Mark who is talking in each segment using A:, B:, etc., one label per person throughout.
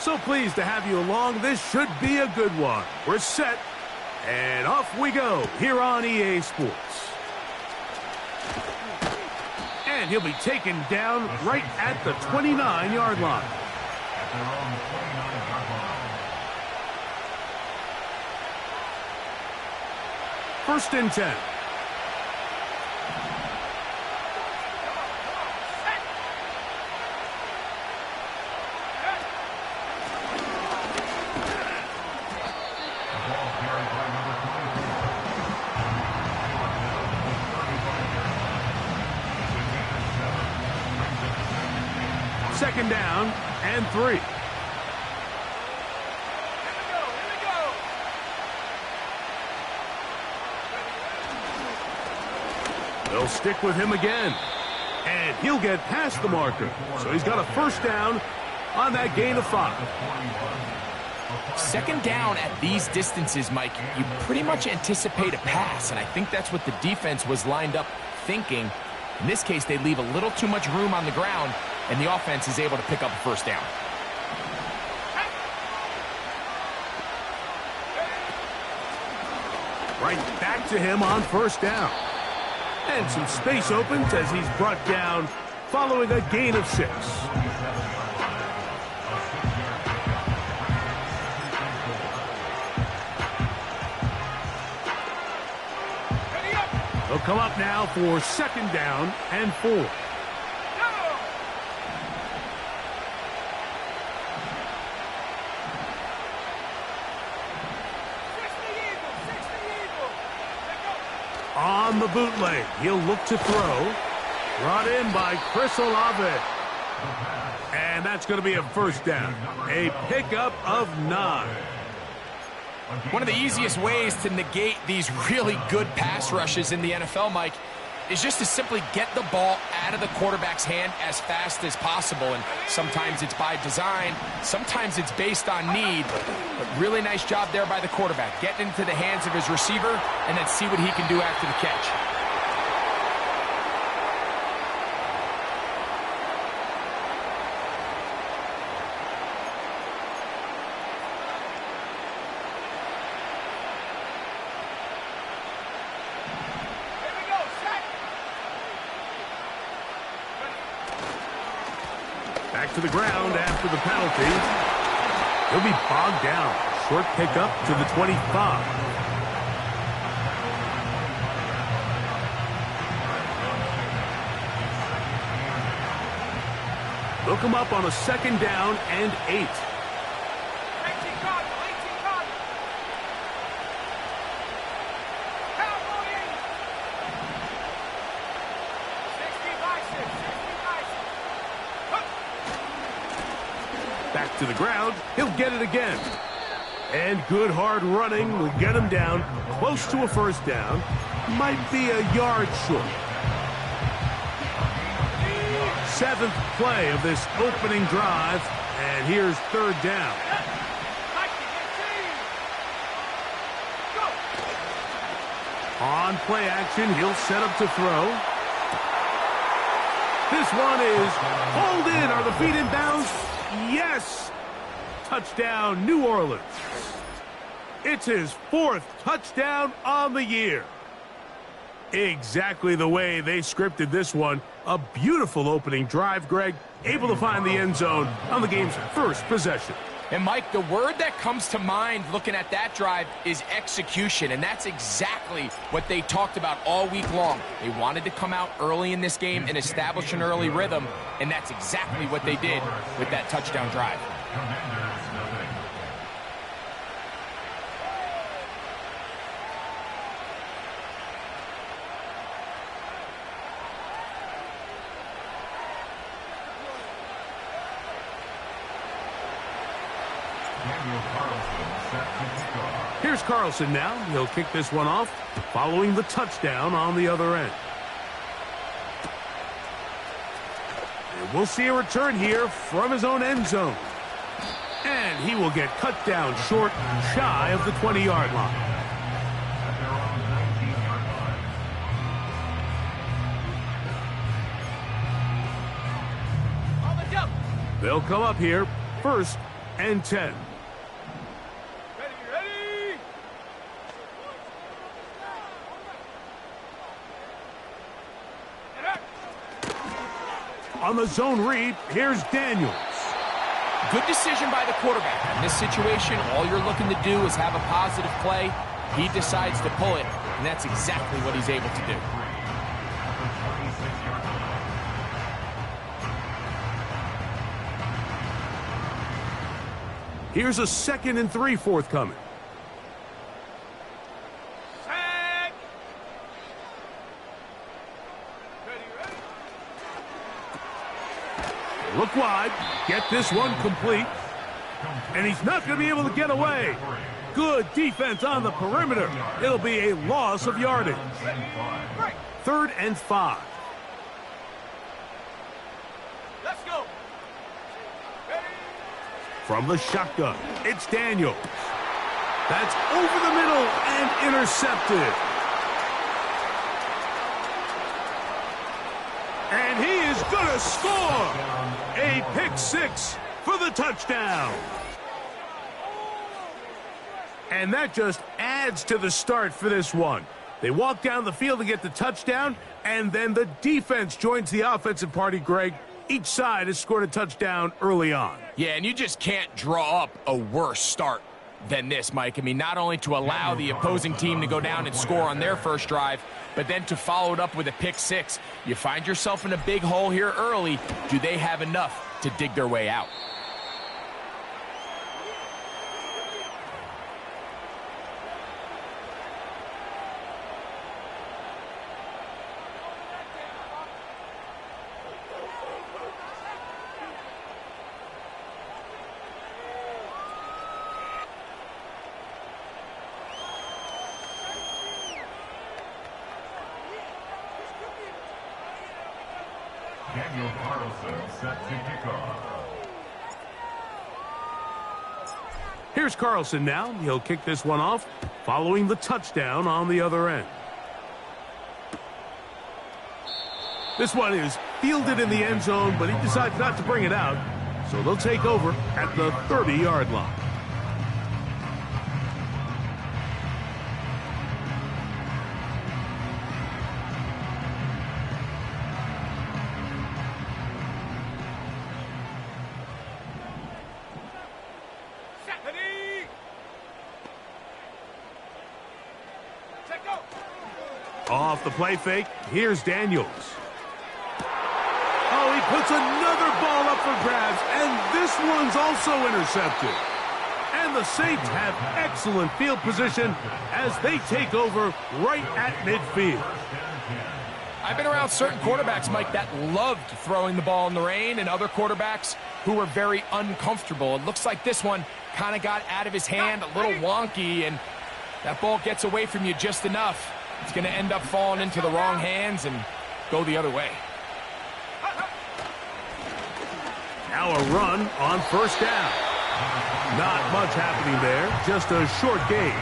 A: So pleased to have you along. This should be a good one. We're set, and off we go here on EA Sports. And he'll be taken down right at the 29-yard line. First and 10. Second down and 3. They'll stick with him again. And he'll get past the marker. So he's got a first down on that gain of 5.
B: Second down at these distances, Mike, you pretty much anticipate a pass, and I think that's what the defense was lined up thinking. In this case, they leave a little too much room on the ground, and the offense is able to pick up a first down.
A: Right back to him on first down. And some space opens as he's brought down following a gain of 6. They'll come up now for second down and 4. On the bootleg, he'll look to throw. Brought in by Chris Olave. And that's going to be a first down. A pickup of 9.
B: One of the easiest ways to negate these really good pass rushes in the NFL, Mike, is just to simply get the ball out of the quarterback's hand as fast as possible. And sometimes it's by design, sometimes it's based on need. But really nice job there by the quarterback, getting into the hands of his receiver and then see what he can do after the catch.
A: Back to the ground after the penalty. He'll be bogged down. Short pickup to the 25. They'll come up on a second down and 8. Back to the ground. He'll get it again. And good hard running will get him down close to a first down. Might be a yard short. 7th play of this opening drive. And here's third down. On play action, he'll set up to throw. This one is hauled in. Are the feet in bounds? Yes! Touchdown, New Orleans. It's his 4th touchdown on the year. Exactly the way they scripted this one. A beautiful opening drive, Greg. Able to find the end zone on the game's first possession.
B: And, Mike, the word that comes to mind looking at that drive is execution, and that's exactly what they talked about all week long. They wanted to come out early in this game and establish an early rhythm, and that's exactly what they did with that touchdown drive.
A: Here's Carlson now. He'll kick this one off following the touchdown on the other end. And we'll see a return here from his own end zone. And he will get cut down short, shy of the 20-yard line. They'll come up here first and 10. On the zone read, here's Daniels.
B: Good decision by the quarterback. In this situation, all you're looking to do is have a positive play. He decides to pull it, and that's exactly what he's able to do.
A: Here's a 2nd and 3 forthcoming. Look wide, get this one complete, and he's not going to be able to get away. Good defense on the perimeter. It'll be a loss of yardage. 3rd and 5.
C: Let's go.
A: From the shotgun, it's Daniels. That's over the middle and intercepted. And he is going to score. A pick 6 for the touchdown. And that just adds to the start for this one. They walk down the field to get the touchdown, and then the defense joins the offensive party, Greg. Each side has scored a touchdown early on.
B: Yeah, and you just can't draw up a worse start than this, Mike. I mean, not only to allow the opposing team to go down and score on their first drive, but then to follow it up with a pick 6. You find yourself in a big hole here early. Do they have enough to dig their way out?
A: Here's Carlson now. He'll kick this one off, following the touchdown on the other end. This one is fielded in the end zone, but he decides not to bring it out, so they'll take over at the 30-yard line. Off the play fake, here's Daniels. Oh, he puts another ball up for grabs, and this one's also intercepted. And the Saints have excellent field position as they take over right at midfield.
B: I've been around certain quarterbacks, Mike, that loved throwing the ball in the rain, and other quarterbacks who were very uncomfortable. It looks like this one kind of got out of his hand, a little wonky, and that ball gets away from you just enough. It's going to end up falling into the wrong hands and go the other way.
A: Now a run on first down. Not much happening there, just a short gain.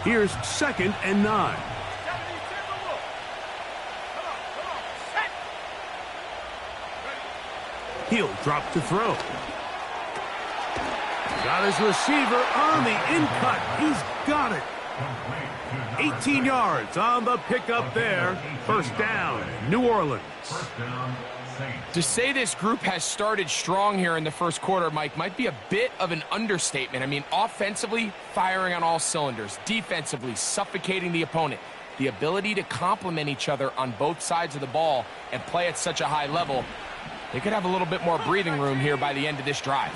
A: Here's 2nd and 9. He'll drop to throw. Got his receiver on the in-cut. He's got it. 18 yards on the pickup there. First down, New Orleans.
B: To say this group has started strong here in the first quarter, Mike, might be a bit of an understatement. I mean, offensively, firing on all cylinders. Defensively, suffocating the opponent. The ability to complement each other on both sides of the ball and play at such a high level. They could have a little bit more breathing room here by the end of this drive.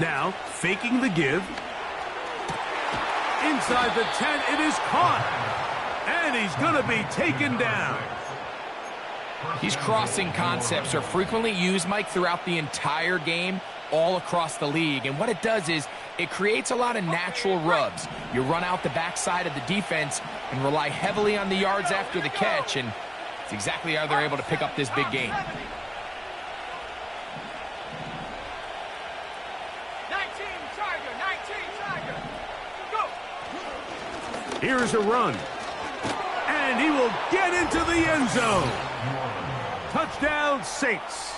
A: Now, faking the give. Inside the 10, it is caught. And he's going to be taken down.
B: These crossing concepts are frequently used, Mike, throughout the entire game, all across the league. And what it does is it creates a lot of natural rubs. You run out the backside of the defense and rely heavily on the yards after the catch, and it's exactly how they're able to pick up this big gain.
C: 19.
A: Here's a run. And he will get into the end zone. Touchdown, Saints.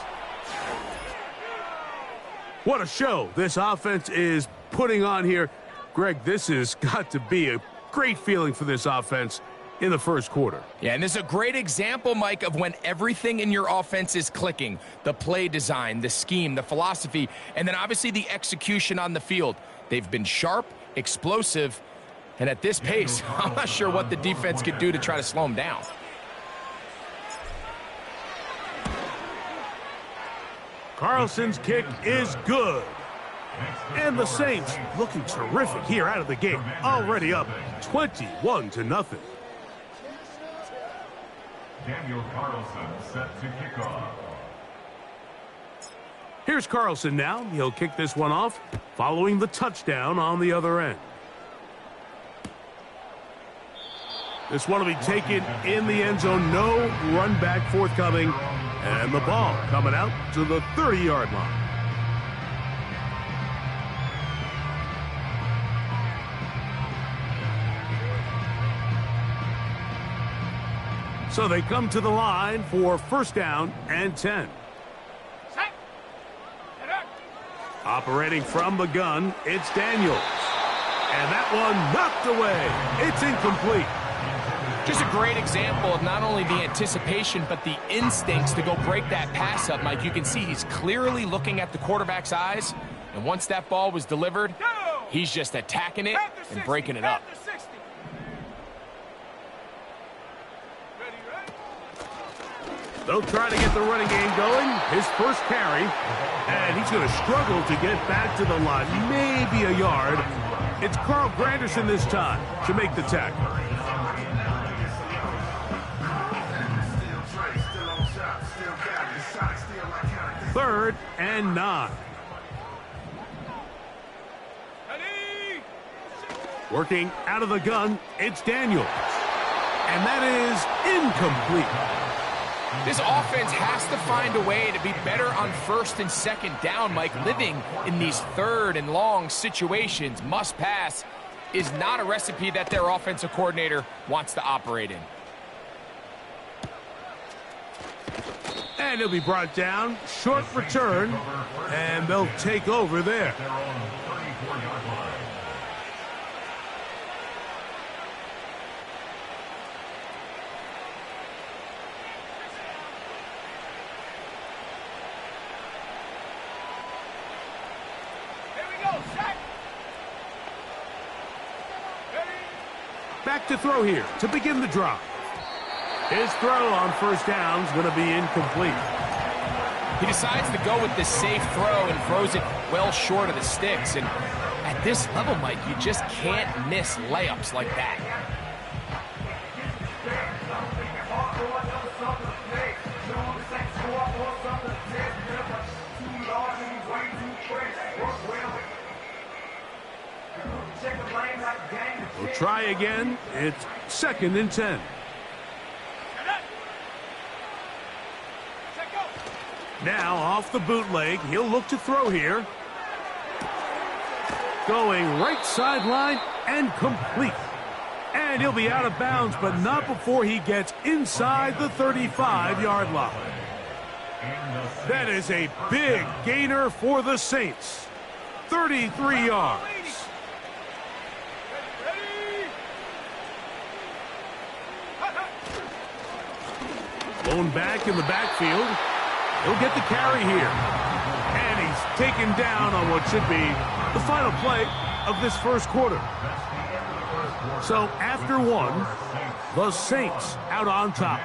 A: What a show this offense is putting on here. Greg, this has got to be a great feeling for this offense in the first quarter.
B: Yeah, and this is a great example, Mike, of when everything in your offense is clicking. The play design, the scheme, the philosophy, and then obviously the execution on the field. They've been sharp, explosive, and at this pace, I'm not sure what the defense could do to try to slow them down.
A: Carlson's kick is good. And the Saints looking terrific here out of the gate. Already up 21-0.
D: Daniel Carlson set to kick off.
A: Here's Carlson now. He'll kick this one off following the touchdown on the other end. This one will be taken in the end zone. No run back forthcoming. And the ball coming out to the 30-yard line. So they come to the line for first down and 10. Operating from the gun, it's Daniels. And that one knocked away. It's incomplete.
B: Just a great example of not only the anticipation, but the instincts to go break that pass up, Mike. You can see he's clearly looking at the quarterback's eyes. And once that ball was delivered, he's just attacking it and breaking it up.
A: They'll try to get the running game going. His first carry. And he's going to struggle to get back to the line. Maybe a yard. It's Carl Granderson this time to make the tackle. Third and 9. Working out of the gun, it's Daniels. And that is incomplete.
B: This offense has to find a way to be better on first and second down, Mike. Living in these third and long situations, must pass, is not a recipe that their offensive coordinator wants to operate in.
A: And he'll be brought down, short return, and they'll take over there. Back to throw here to begin the drive. His throw on first down is going to be incomplete.
B: He decides to go with the safe throw and throws it well short of the sticks. And at this level, Mike, you just can't miss layups like that.
A: We'll try again. It's second and 10. Now off the bootleg, he'll look to throw here. Going right sideline and complete. And he'll be out of bounds, but not before he gets inside the 35-yard line. That is a big gainer for the Saints. 33 yards. Blown back in the backfield. He'll get the carry here. And he's taken down on what should be the final play of this first quarter. So after one, the Saints out on top.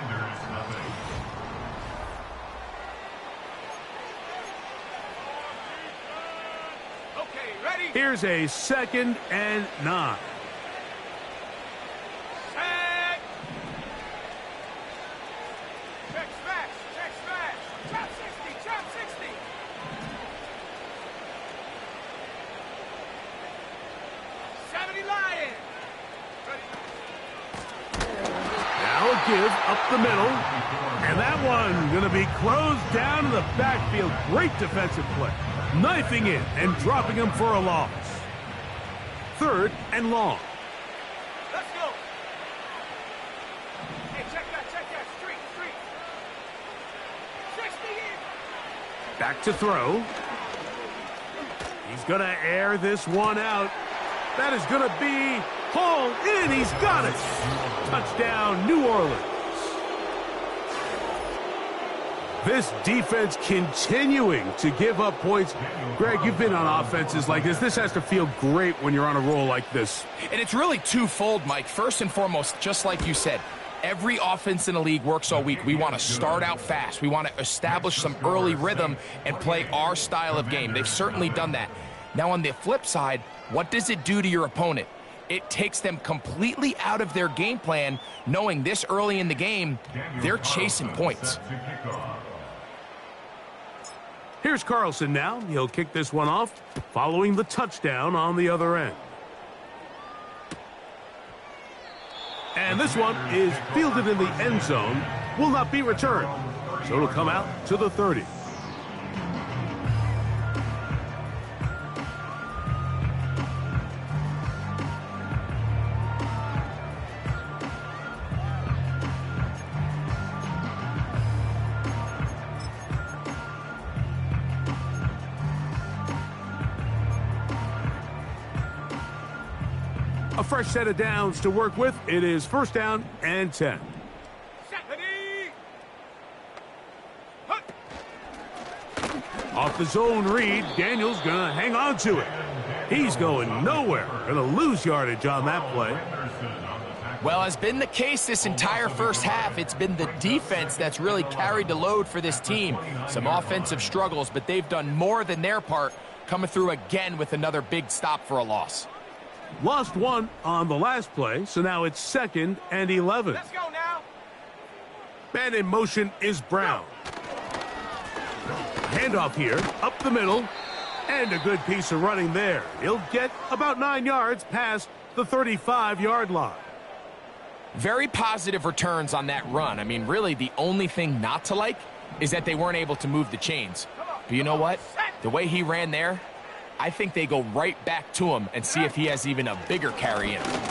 C: Okay, ready?
A: Here's a second and 9. Give up the middle, and that one going to be closed down in the backfield. Great defensive play, knifing in and dropping him for a loss. Third and long.
C: Let's go.
A: Back to throw. He's going to air this one out. That is going to be hauled in. He's got it. Touchdown, New Orleans. This defense continuing to give up points. Greg, you've been on offenses like this. This has to feel great when you're on a roll like this.
B: And it's really twofold, Mike. First and foremost, just like you said, every offense in the league works all week. We want to start out fast. We want to establish some early rhythm and play our style of game. They've certainly done that. Now, on the flip side, what does it do to your opponent? It takes them completely out of their game plan, knowing this early in the game, they're chasing points.
A: Here's Carlson now. He'll kick this one off, following the touchdown on the other end. And this one is fielded in the end zone, will not be returned. So it'll come out to the 30. A fresh set of downs to work with. It is first down and 10. Off the zone read, Daniels gonna hang on to it. He's going nowhere. Gonna lose yardage on that play.
B: Well, has been the case this entire first half. It's been the defense that's really carried the load for this team. Some offensive struggles, but they've done more than their part, coming through again with another big stop for a loss.
A: Lost one on the last play, so now it's 2nd and 11.
C: Let's go now.
A: Man in motion is Brown. Handoff here, up the middle, and a good piece of running there. He'll get about 9 yards past the 35-yard line.
B: Very positive returns on that run. I mean, really, the only thing not to like is that they weren't able to move the chains. But you know what? The way he ran there, I think they go right back to him and see if he has even a bigger carry in him.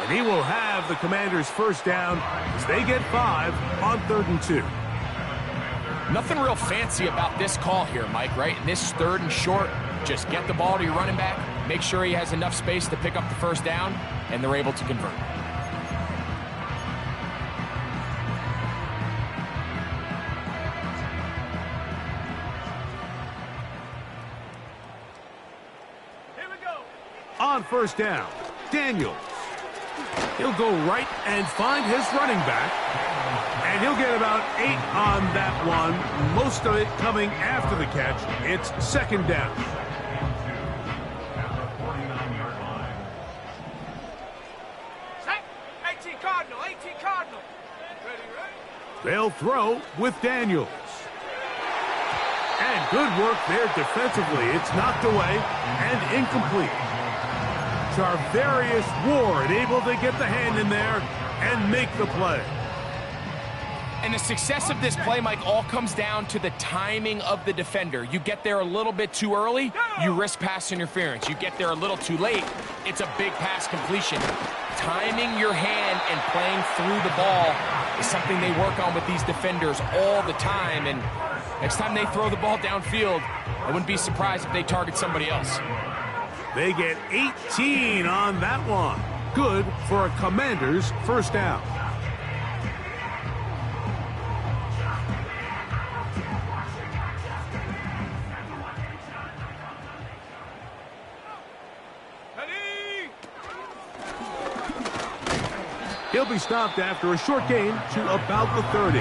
A: And he will have the Commanders' first down as they get 5 on 3rd and 2.
B: Nothing real fancy about this call here, Mike, right? In this 3rd and short, just get the ball to your running back, make sure he has enough space to pick up the first down, and they're able to convert.
A: On first down, Daniels. He'll go right and find his running back. And he'll get about 8 on that one. Most of it coming after the catch. It's 2nd down.
C: Set. 18 Cardinal. 18 Cardinal. Ready, ready.
A: They'll throw with Daniels. And good work there defensively. It's knocked away and incomplete. Charvarius Ward able to get the hand in there and make the play.
B: And the success of this play, Mike, all comes down to the timing of the defender. You get there a little bit too early, you risk pass interference. You get there a little too late, it's a big pass completion. Timing your hand and playing through the ball is something they work on with these defenders all the time. And next time they throw the ball downfield, I wouldn't be surprised if they target somebody else.
A: They get 18 on that one. Good for a Commander's first down. He'll be stopped after a short gain to about the 30.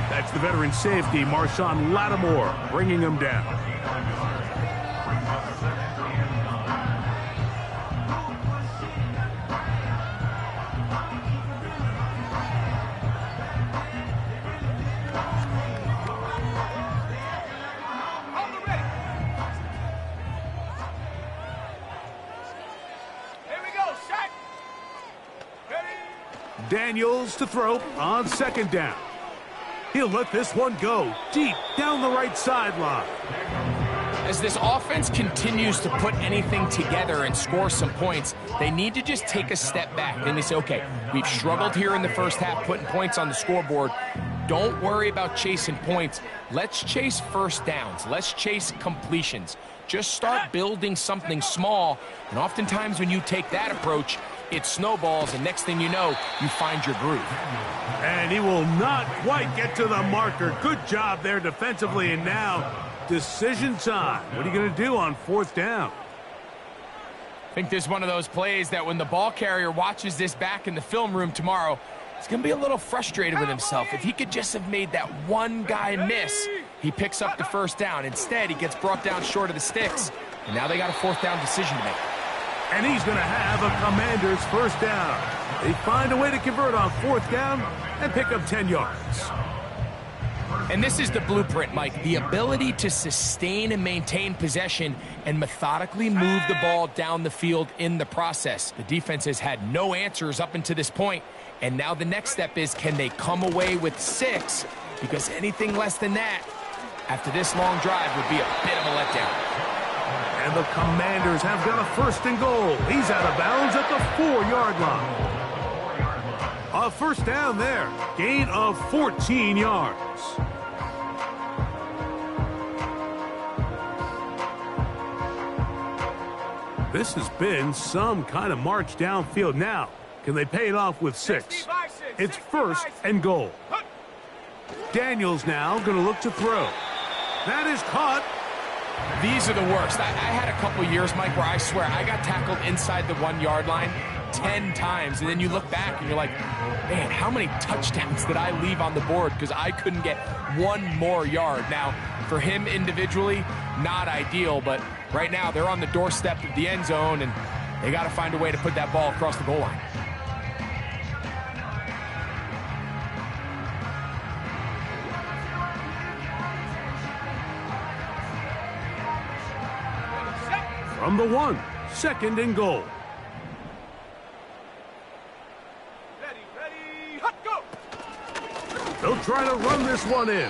A: That's the veteran safety, Marshawn Lattimore, bringing him down. Daniels to throw on 2nd down. He'll let this one go deep down the right sideline.
B: As this offense continues to put anything together and score some points, they need to just take a step back. Then they say, okay, we've struggled here in the first half putting points on the scoreboard. Don't worry about chasing points. Let's chase first downs. Let's chase completions. Just start building something small, and oftentimes when you take that approach, it snowballs, and next thing you know, you find your groove.
A: And he will not quite get to the marker. Good job there defensively, and now decision time. What are you going to do on fourth down?
B: I think this is one of those plays that when the ball carrier watches this back in the film room tomorrow, he's going to be a little frustrated with himself. If he could just have made that one guy miss, he picks up the first down. Instead, he gets brought down short of the sticks, and now they got a fourth down decision to make.
A: And he's going to have a Commander's first down. They find a way to convert on fourth down and pick up 10 yards.
B: And this is the blueprint, Mike. The ability to sustain and maintain possession and methodically move the ball down the field in the process. The defense has had no answers up until this point, and now the next step is, can they come away with 6? Because anything less than that, after this long drive, would be a bit of a letdown.
A: And the Commanders have got a first and goal. He's out of bounds at the 4-yard line. A first down there. Gain of 14 yards. This has been some kind of march downfield. Now, can they pay it off with 6? It's first and goal. Daniels now going to look to throw. That is caught.
B: These are the worst. I had a couple years, Mike, where I swear I got tackled inside the 1-yard line 10 times, and then you look back and you're like, man, how many touchdowns did I leave on the board because I couldn't get one more yard? Now, for him individually, not ideal, but right now they're on the doorstep of the end zone, and they got to find a way to put that ball across the goal line.
A: From the 1, second and goal.
C: Ready, hot, go!
A: They'll try to run this one in.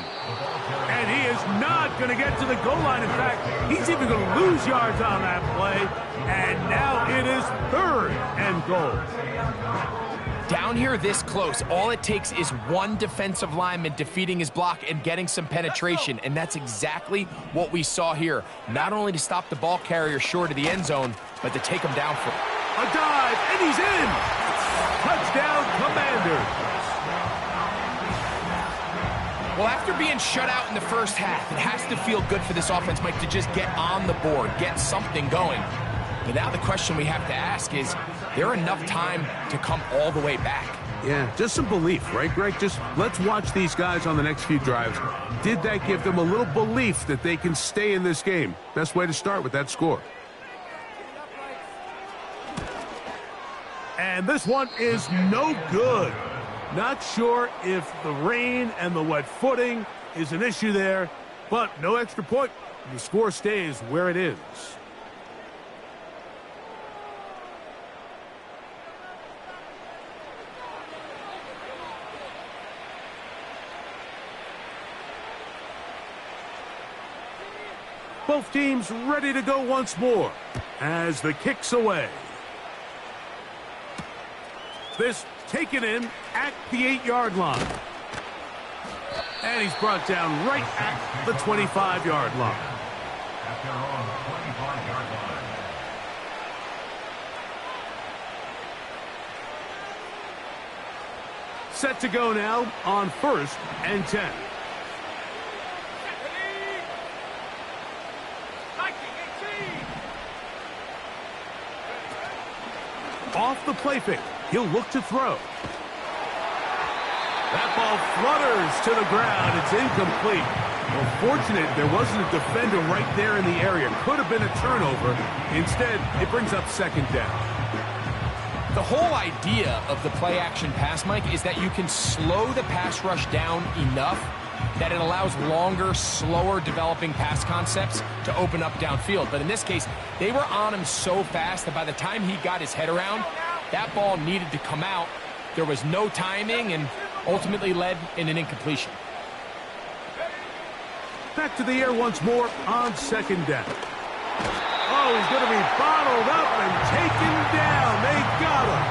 A: And he is not going to get to the goal line. In fact, he's even going to lose yards on that play. And now it is third and goal.
B: Down here this close, all it takes is one defensive lineman defeating his block and getting some penetration, and that's exactly what we saw here. Not only to stop the ball carrier short of the end zone, but to take him down for
A: a dive, and he's in! Touchdown, Commanders!
B: Well, after being shut out in the first half, it has to feel good for this offense, Mike, to just get on the board, get something going. But now the question we have to ask is there enough time to come all the way back?
A: Yeah, just some belief, right, Greg? Just let's watch these guys on the next few drives. Did that give them a little belief that they can stay in this game? Best way to start with that score. And this one is no good. Not sure if the rain and the wet footing is an issue there, but no extra point. The score stays where it is. Both teams ready to go once more as the kick's away. This taken in at the 8-yard line. And he's brought down right at the 25-yard line.
D: At their own 25-yard line.
A: Set to go now on first and 10. Off the play fake. He'll look to throw. That ball flutters to the ground. It's incomplete. Well, fortunate there wasn't a defender right there in the area. Could have been a turnover. Instead, it brings up second down.
B: The whole idea of the play-action pass, Mike, is that you can slow the pass rush down enough that it allows longer, slower developing pass concepts to open up downfield. But in this case, they were on him so fast that by the time he got his head around, that ball needed to come out. There was no timing and ultimately led in an incompletion.
A: Back to the air once more on second down. Oh, he's going to be bottled up and taken down. They got him.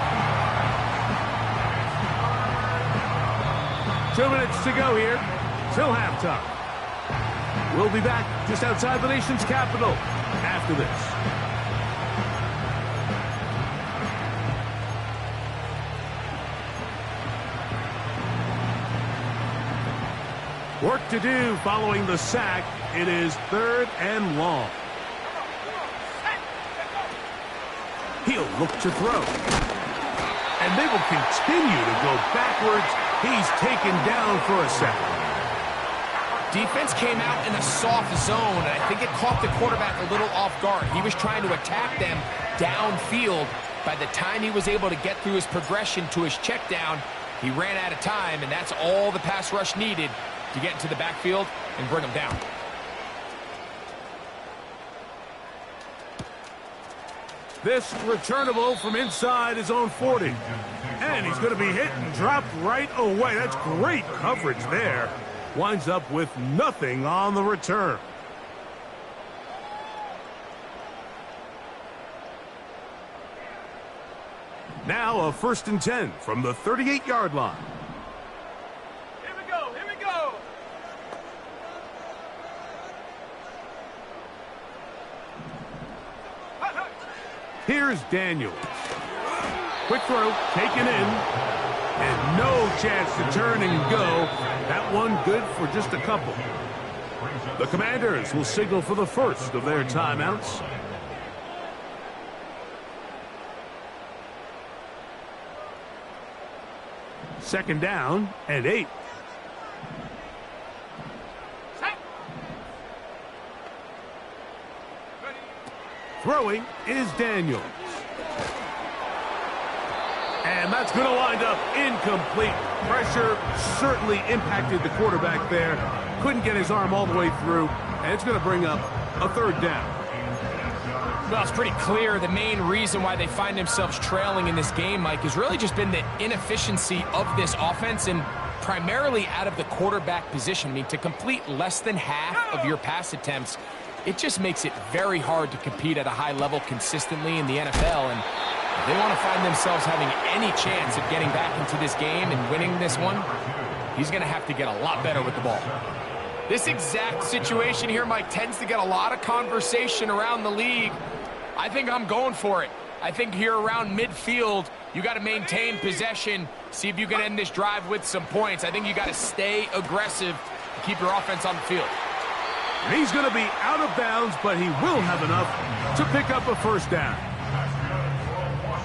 A: 2 minutes to go here. Till halftime. We'll be back just outside the nation's capital after this. Work to do following the sack. It is 3rd and long. He'll look to throw. And they will continue to go backwards. He's taken down for a sack.
B: Defense came out in a soft zone, and I think it caught the quarterback a little off guard. He was trying to attack them downfield. By the time he was able to get through his progression to his check down, he ran out of time, and that's all the pass rush needed to get into the backfield and bring him down.
A: This returnable from inside his own 40. And he's going to be hit and dropped right away. That's great coverage there. Winds up with nothing on the return. Now a 1st and 10 from the 38-yard line.
C: Here we go, here we go.
A: Here's Daniels. Quick throw, taken in. And no chance to turn and go. That one good for just a couple. The Commanders will signal for the first of their timeouts. Second down and 8. Throwing is Daniels. And that's going to wind up incomplete. Pressure certainly impacted the quarterback there. Couldn't get his arm all the way through. And it's going to bring up a 3rd down.
B: Well, it's pretty clear the main reason why they find themselves trailing in this game, Mike, has really just been the inefficiency of this offense and primarily out of the quarterback position. I mean, to complete less than half of your pass attempts, it just makes it very hard to compete at a high level consistently in the NFL. And if they want to find themselves having any chance of getting back into this game and winning this one, he's going to have to get a lot better with the ball. This exact situation here, Mike, tends to get a lot of conversation around the league. I think I'm going for it. I think here around midfield, you got to maintain possession, see if you can end this drive with some points. I think you got to stay aggressive to keep your offense on the field.
A: And he's going to be out of bounds, but he will have enough to pick up a 1st down.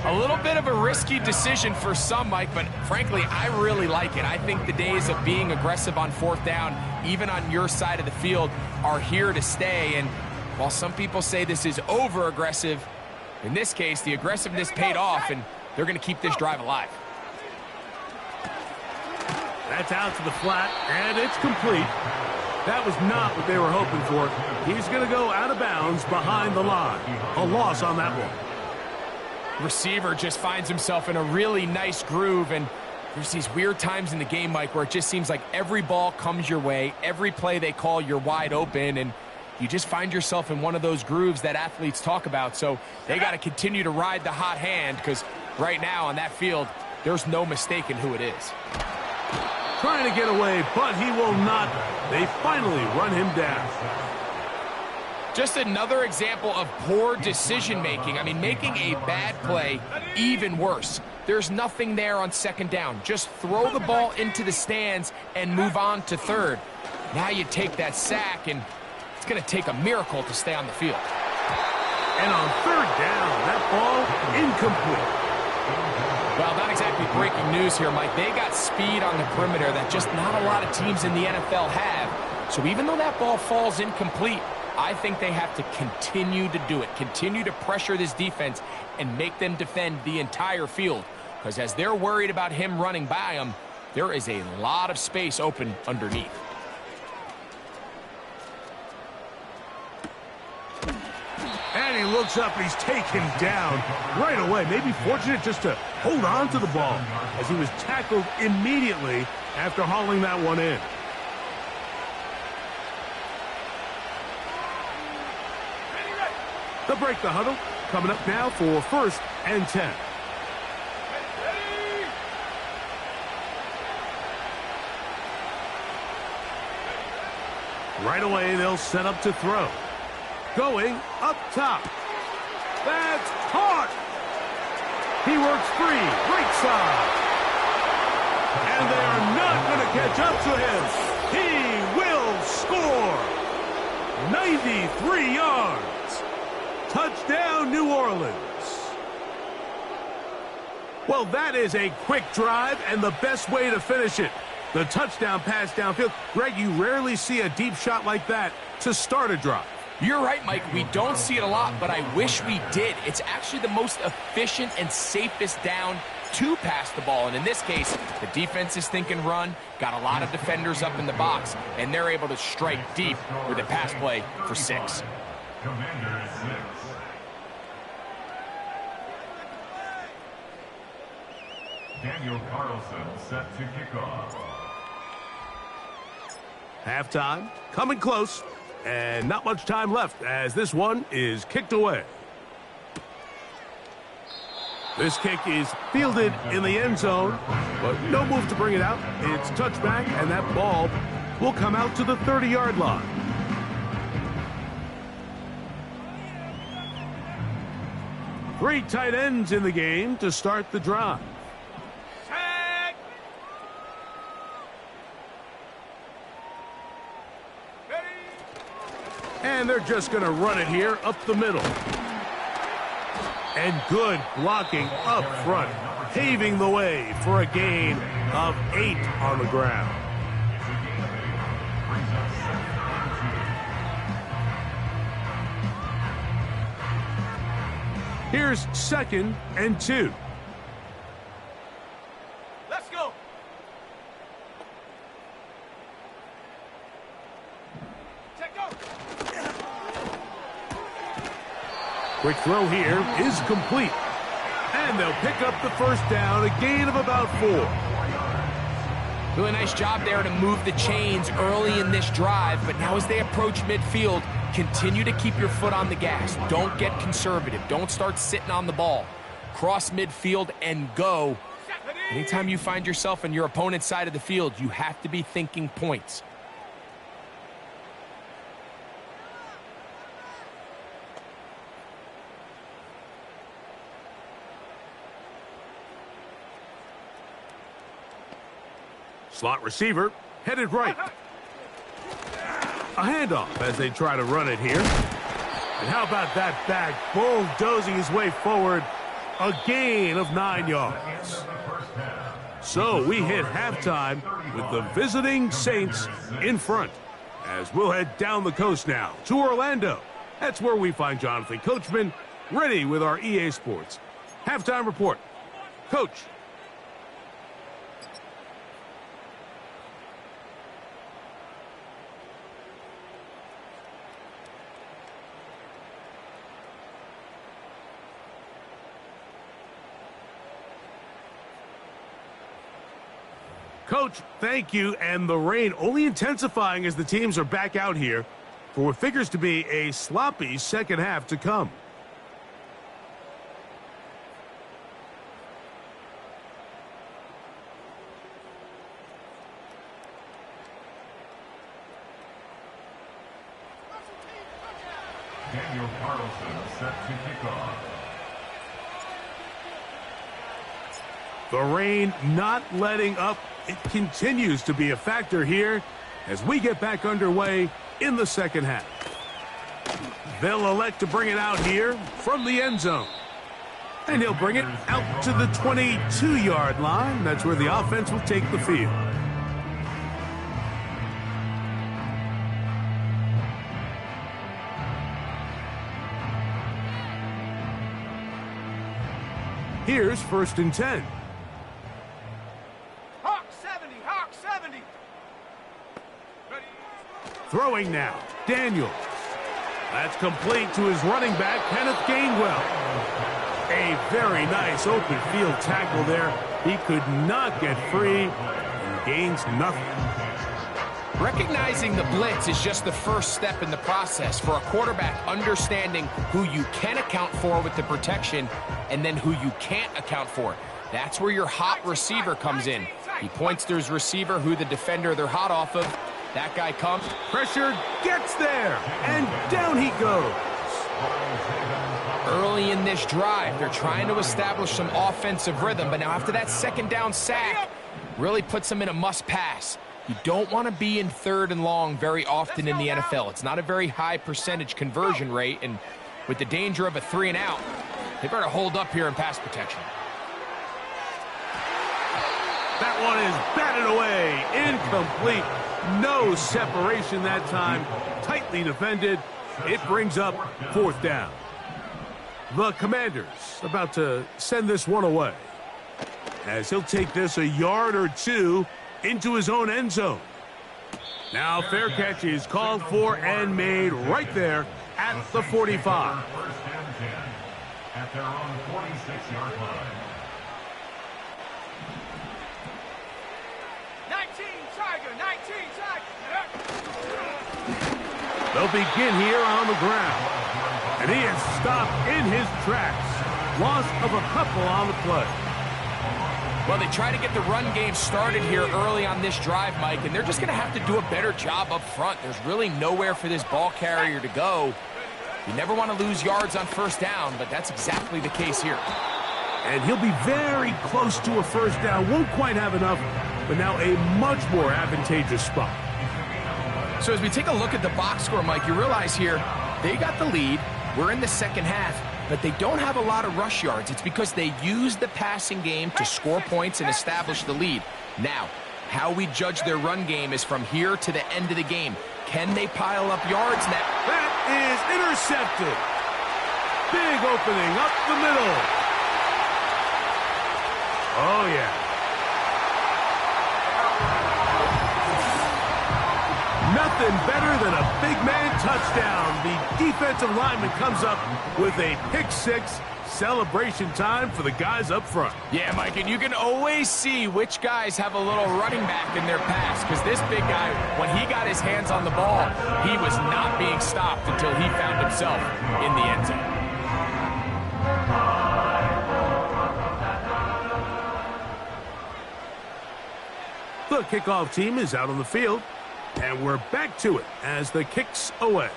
B: A little bit of a risky decision for some, Mike, but frankly, I really like it. I think the days of being aggressive on 4th down, even on your side of the field, are here to stay. And while some people say this is over-aggressive, in this case, the aggressiveness paid off, and they're going to keep this drive alive.
A: That's out to the flat, and it's complete. That was not what they were hoping for. He's going to go out of bounds behind the line. A loss on that one.
B: Receiver just finds himself in a really nice groove, and there's these weird times in the game, Mike, where it just seems like every ball comes your way, every play they call, you're wide open, and you just find yourself in one of those grooves that athletes talk about. So they got to continue to ride the hot hand, because right now on that field, there's no mistaking who it is.
A: Trying to get away, but he will not. They finally run him down.
B: Just another example of poor decision-making. I mean, making a bad play even worse. There's nothing there on 2nd down. Just throw the ball into the stands and move on to 3rd. Now you take that sack, and it's going to take a miracle to stay on the field.
A: And on 3rd down, that ball incomplete.
B: Well, not exactly breaking news here, Mike. They got speed on the perimeter that just not a lot of teams in the NFL have. So even though that ball falls incomplete, I think they have to continue to do it, continue to pressure this defense and make them defend the entire field. Because as they're worried about him running by them, there is a lot of space open underneath.
A: And he looks up, and he's taken down right away. Maybe fortunate just to hold on to the ball as he was tackled immediately after hauling that one in. They'll break the huddle. Coming up now for 1st and 10. Right away, they'll set up to throw. Going up top. That's caught. He works free, right side. And they are not going to catch up to him. He will score. 93 yards. Touchdown, New Orleans. Well, that is a quick drive and the best way to finish it. The touchdown pass downfield. Greg, you rarely see a deep shot like that to start a drive.
B: You're right, Mike. We don't see it a lot, but I wish we did. It's actually the most efficient and safest down to pass the ball. And in this case, the defense is thinking run, got a lot of defenders up in the box, and they're able to strike deep with a pass play for 6.
D: Commander 6. Daniel Carlson set to kick off.
A: Halftime, coming close, and not much time left as this one is kicked away. This kick is fielded in the end zone, but no move to bring it out. It's touchback, and that ball will come out to the 30-yard line. Three tight ends in the game to start the drive. And they're just going to run it here up the middle. And good blocking up front, paving the way for a gain of 8 on the ground. Here's 2nd and 2.
C: Let's go.
A: Quick throw here is complete. And they'll pick up the first down, a gain of about 4.
B: Really nice job there to move the chains early in this drive, but now as they approach midfield, continue to keep your foot on the gas. Don't get conservative. Don't start sitting on the ball. Cross midfield and go. Anytime you find yourself on your opponent's side of the field, you have to be thinking points.
A: Slot receiver headed right. A handoff as they try to run it here. And how about that back bulldozing his way forward? A gain of 9 yards. So we hit halftime with the visiting Saints in front. As we'll head down the coast now to Orlando. That's where we find Jonathan Coachman ready with our EA Sports halftime report. Coach. Coach, thank you, and the rain only intensifying as the teams are back out here for what figures to be a sloppy second half to come.
D: Daniel Carlson set to kick off.
A: The rain not letting up. It continues to be a factor here as we get back underway in the second half. They'll elect to bring it out here from the end zone. And he'll bring it out to the 22-yard line. That's where the offense will take the field. Here's 1st and 10. Throwing now, Daniels. That's complete to his running back, Kenneth Gainwell. A very nice open field tackle there. He could not get free and gains nothing.
B: Recognizing the blitz is just the first step in the process for a quarterback, understanding who you can account for with the protection and then who you can't account for. That's where your hot receiver comes in. He points to his receiver, who the defender they're hot off of, That guy comes.
A: Pressure gets there, and down he goes.
B: Early in this drive, they're trying to establish some offensive rhythm, but now after that second down sack, really puts them in a must-pass. You don't want to be in 3rd and long very often in the NFL. It's not a very high percentage conversion rate, and with the danger of a 3 and out, they better hold up here in pass protection.
A: That one is batted away, incomplete. No separation that time, tightly defended. It brings up 4th down. The Commanders about to send this one away, as he'll take this a yard or 2 into his own end zone. Now fair catch is called for and made right there at the 45.
D: First and 10 at their own 46-yard line.
C: 19 Tiger, 19 Tiger.
A: They'll begin here on the ground. And he is stopped in his tracks. Loss of a couple on the play.
B: Well, they try to get the run game started here early on this drive, Mike, and they're just going to have to do a better job up front. There's really nowhere for this ball carrier to go. You never want to lose yards on 1st down, but that's exactly the case here.
A: And he'll be very close to a 1st down. Won't quite have enough, but now a much more advantageous spot.
B: So as we take a look at the box score, Mike, you realize here they got the lead. We're in the second half, but they don't have a lot of rush yards. It's because they use the passing game to score points and establish the lead. Now, how we judge their run game is from here to the end of the game. Can they pile up yards now?
A: That is intercepted. Big opening up the middle. Oh, yeah. Nothing better than a big man touchdown. The defensive lineman comes up with a pick-6. Celebration time for the guys up front.
B: Yeah, Mike, and you can always see which guys have a little running back in their pass, because this big guy, when he got his hands on the ball, he was not being stopped until he found himself in the end zone.
A: The kickoff team is out on the field, and we're back to it as the kick's away.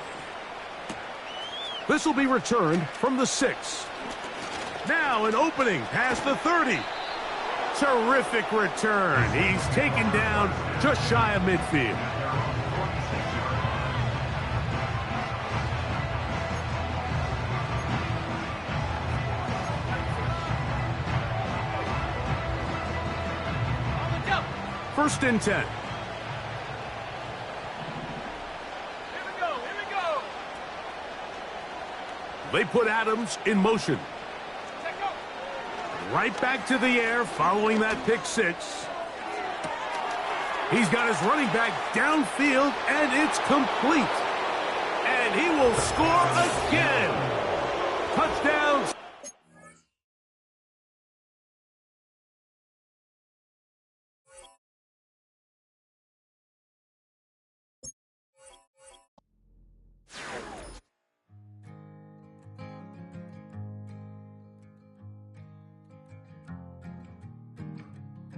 A: This will be returned from the 6. Now an opening past the 30. Terrific return. He's taken down just shy of midfield. First and 10.
C: Here we go, here we go.
A: They put Adams in motion. Right back to the air following that pick-6. He's got his running back downfield, and it's complete. And he will score again.